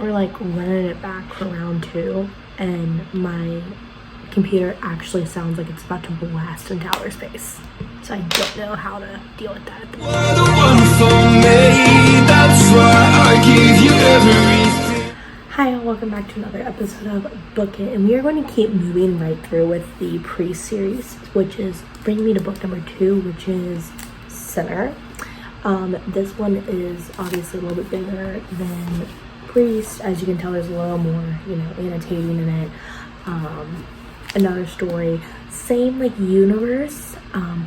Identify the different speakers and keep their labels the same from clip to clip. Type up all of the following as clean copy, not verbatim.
Speaker 1: We're like running it back for round 2, and my computer actually sounds like it's about to blast into outer space. So I don't know how to deal with that at the moment. Hi, and welcome back to another episode of Book It, and we are going to keep moving right through with the Priest-series, which is bringing me to book number 2, which is Sinner. This one is obviously a little bit bigger than Priest. As you can tell, there's a little more, annotating in it. Another story, same like universe,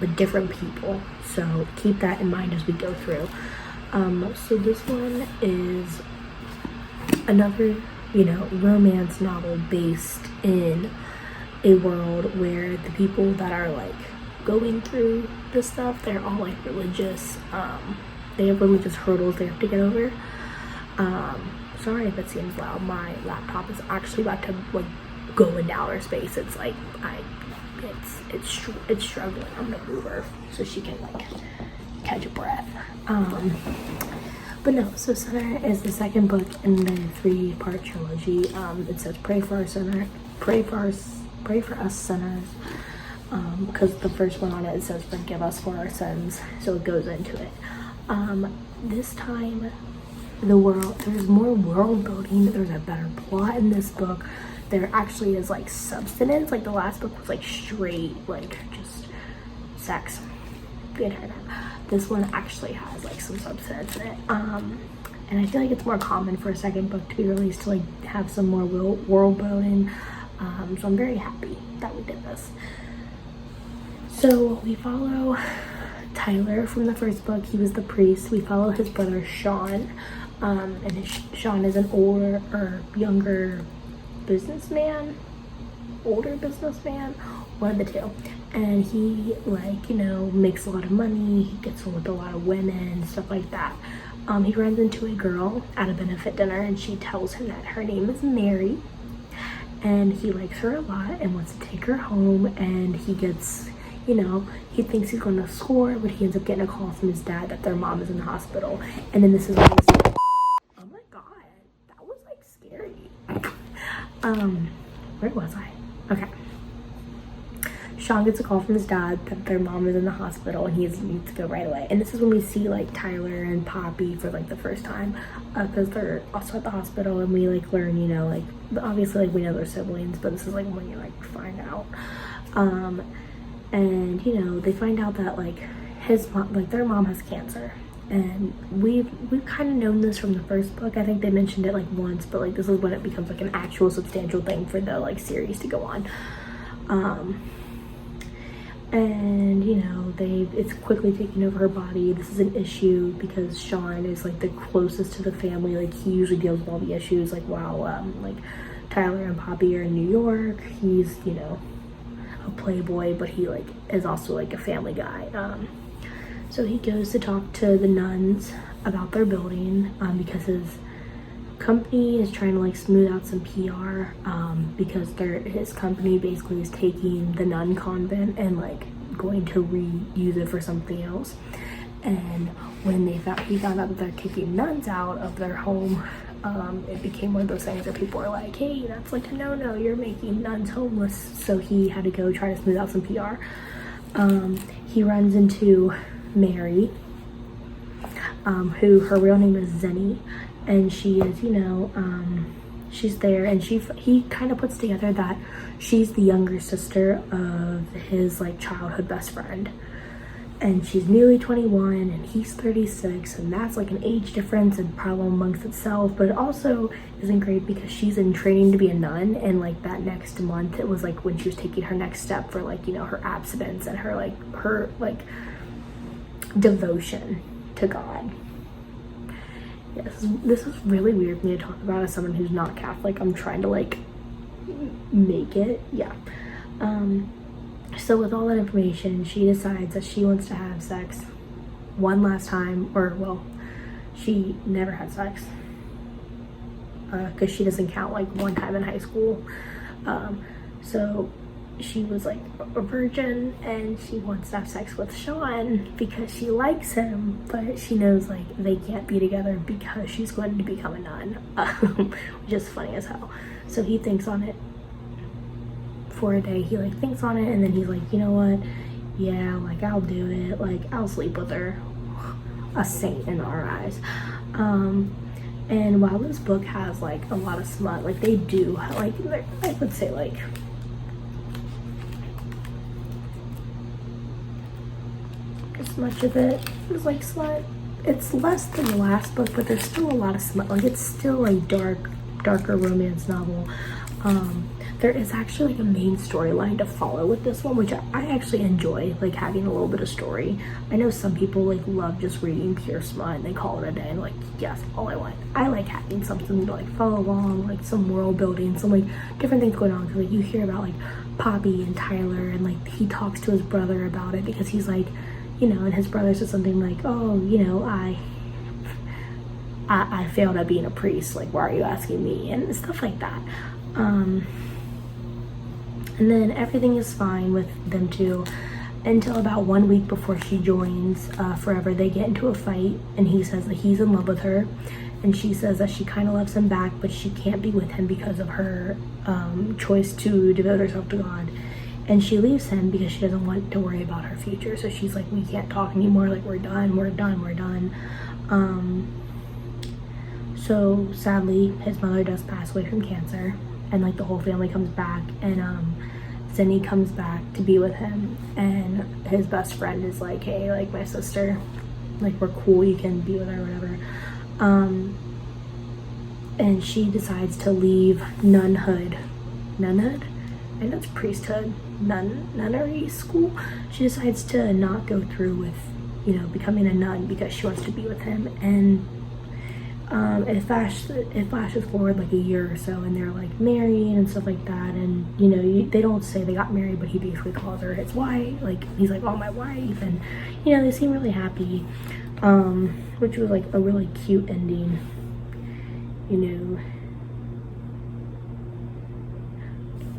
Speaker 1: but different people. So keep that in mind as we go through. So this one is another, romance novel based in a world where the people that are like going through this stuff, they're all like religious. They have religious hurdles they have to get over. Sorry if it seems loud. My laptop is actually about to like go into outer space. It's like it's struggling. I'm gonna move her so she can like catch a breath. But no, so Sinner is the second book in the 3-part trilogy. It says pray for us sinners. Because the first one on it says forgive us for our sins, so it goes into it. This time there's more world building, there's a better plot in this book. There actually is like substance. Like the last book was like straight like just sex the entire time. This one actually has like some substance in it. And I feel like it's more common for a second book to be released to like have some more world building. So I'm very happy that we did this. So we follow Tyler from the first book. He was the priest. We follow his brother Sean, and Sean is an older businessman, one of the two. And he makes a lot of money. He gets with a lot of women, stuff like that. He runs into a girl at a benefit dinner, and she tells him that her name is Mary, and he likes her a lot and wants to take her home. And he gets, he thinks he's going to score, but he ends up getting a call from his dad that their mom is in the hospital. And then this is when he's like, oh my god, that was like scary. Where was I? Okay. Sean gets a call from his dad that their mom is in the hospital and he needs to go right away. And this is when we see like Tyler and Poppy for like the first time, because they're also at the hospital, and we like learn, obviously like we know they're siblings, but this is like when you like find out. And they find out that like his mom, like their mom has cancer. And we've kind of known this from the first book. I think they mentioned it like once, but like this is when it becomes like an actual substantial thing for the like series to go on. And it's quickly taking over her body. This is an issue because Sean is like the closest to the family. Like he usually deals with all the issues. Like while like Tyler and Poppy are in New York, he's a playboy, but he like is also like a family guy. So he goes to talk to the nuns about their building, because his company is trying to like smooth out some PR, because his company basically is taking the nun convent and like going to reuse it for something else. And when he found out that they're kicking nuns out of their home, it became one of those things where people are like, hey, that's like a no-no, you're making nuns homeless. So he had to go try to smooth out some PR. He runs into Mary, who her real name is Zenny, and she is, she's there, and he kind of puts together that she's the younger sister of his like childhood best friend, and she's nearly 21 and he's 36, and that's like an age difference and problem amongst itself. But it also isn't great because she's in training to be a nun, and like that next month it was like when she was taking her next step for like her abstinence and her devotion to God. Yes, this is really weird for me to talk about as someone who's not Catholic. I'm trying to like make it. So with all that information, she decides that she wants to have sex one last time, she never had sex, because she doesn't count like one time in high school. So she was like a virgin and she wants to have sex with Sean because she likes him, but she knows like they can't be together because she's going to become a nun, which is funny as hell. So he thinks on it for a day. He like thinks on it, and then he's like, you know what, yeah, like I'll do it, like I'll sleep with her. A saint in our eyes. And while this book has like a lot of smut, like they do like, I would say like as much of it is like smut. It's less than the last book, but there's still a lot of smut. Like it's still a darker romance novel. There is actually like a main storyline to follow with this one, which I actually enjoy, like having a little bit of story. I know some people like love just reading pure smut and they call it a day, and like, yes, all I want. I like having something to like follow along, like some world building, some like different things going on. Cause like you hear about like Poppy and Tyler, and like he talks to his brother about it because he's like, you know, and his brother says something like, oh, you know, I failed at being a priest, like why are you asking me, and stuff like that. And then everything is fine with them two until about 1 week before she joins Forever. They get into a fight, and he says that he's in love with her, and she says that she kind of loves him back, but she can't be with him because of her choice to devote herself to God. And she leaves him because she doesn't want to worry about her future. So she's like, we can't talk anymore, like we're done. So sadly, his mother does pass away from cancer, and like the whole family comes back, and Zinni comes back to be with him, and his best friend is like, hey, like my sister, like we're cool, you can be with her, whatever. And she decides to leave nunhood, I know it's priesthood, nunnery school. She decides to not go through with, you know, becoming a nun because she wants to be with him. And it flashes forward like a year or so, and they're like married and stuff like that. And you know, they don't say they got married, but he basically calls her his wife. Like he's like, oh, my wife. And you know, they seem really happy, which was like a really cute ending. You know,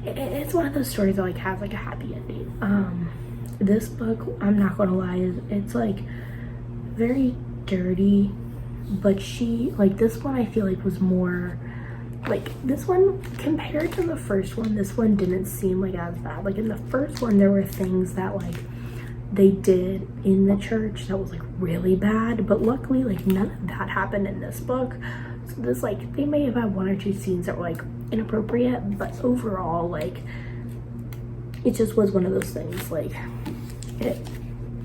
Speaker 1: it's one of those stories that like has like a happy ending. This book, I'm not gonna lie, it's like very dirty, but she, like this one I feel like was more like, this one compared to the first one, this one didn't seem like as bad. Like in the first one there were things that like they did in the church that was like really bad, but luckily like none of that happened in this book. So this, like, they may have had 1 or 2 scenes that were like inappropriate, but overall like it just was one of those things, like it,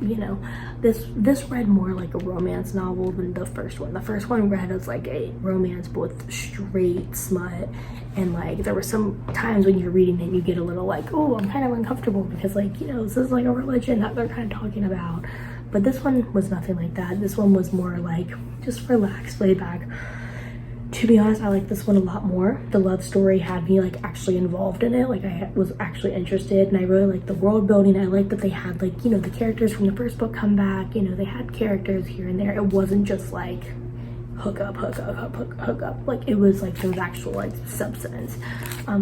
Speaker 1: you know, this read more like a romance novel than the first one. The first one read as like a romance but with straight smut, and like there were some times when you're reading it you get a little like, oh, I'm kind of uncomfortable because like, you know, this is like a religion that they're kind of talking about. But this one was nothing like that. This one was more like just relaxed, laid back. To be honest, I like this one a lot more. The love story had me like actually involved in it. Like I was actually interested, and I really liked the world building. I liked that they had like, you know, the characters from the first book come back. You know, they had characters here and there. It wasn't just like hook up. Like it was like there was actual like substance.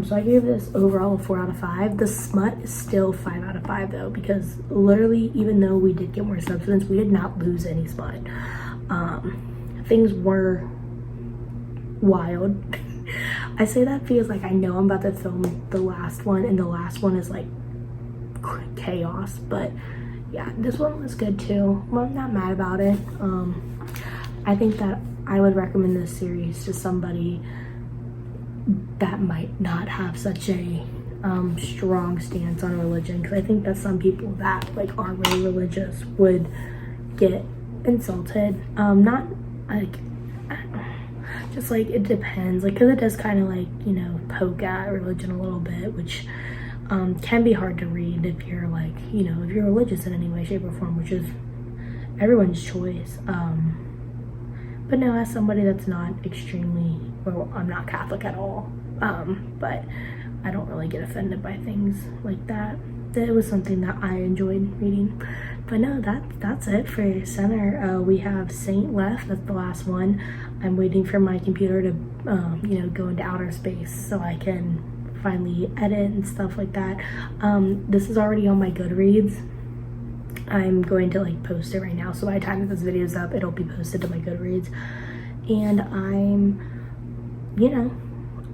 Speaker 1: So I gave this overall a 4 out of 5. The smut is still 5 out of 5 though, because literally even though we did get more substance, we did not lose any smut. Things were wild. I say that because like I know I'm about to film the last one, and the last one is like chaos, but yeah, this one was good too. Well, I'm not mad about it. I think that I would recommend this series to somebody that might not have such a strong stance on religion, because I think that some people that like are really religious would get insulted. Not like, just like it depends, like because it does kind of like, you know, poke at religion a little bit, which can be hard to read if you're like, you know, if you're religious in any way, shape, or form, which is everyone's choice. But no, as somebody that's not extremely, well, I'm not Catholic at all, but I don't really get offended by things like that. It was something that I enjoyed reading. But no, that's it for Center. We have Saint left. That's the last one. I'm waiting for my computer to, you know, go into outer space so I can finally edit and stuff like that. This is already on my Goodreads. I'm going to like post it right now, so by the time that this video is up, it'll be posted to my Goodreads. And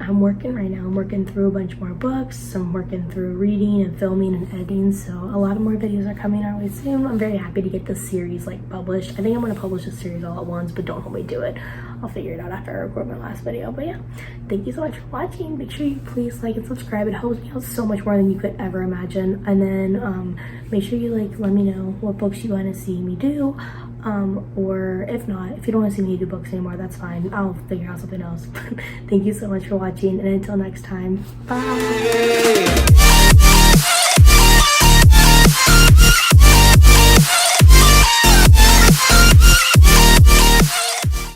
Speaker 1: I'm working right now. I'm working through a bunch more books. I'm working through reading and filming and editing, so a lot of more videos are coming our way soon. I'm very happy to get this series like published. I think I'm going to publish this series all at once, but don't hold me to it. I'll figure it out after I record my last video. But yeah, thank you so much for watching. Make sure you please like and subscribe. It helps me out so much more than you could ever imagine. And then make sure you like let me know what books you want to see me do. Or if not, if you don't want to see me do books anymore, that's fine. I'll figure out something else. Thank you so much for watching, and until next time, bye.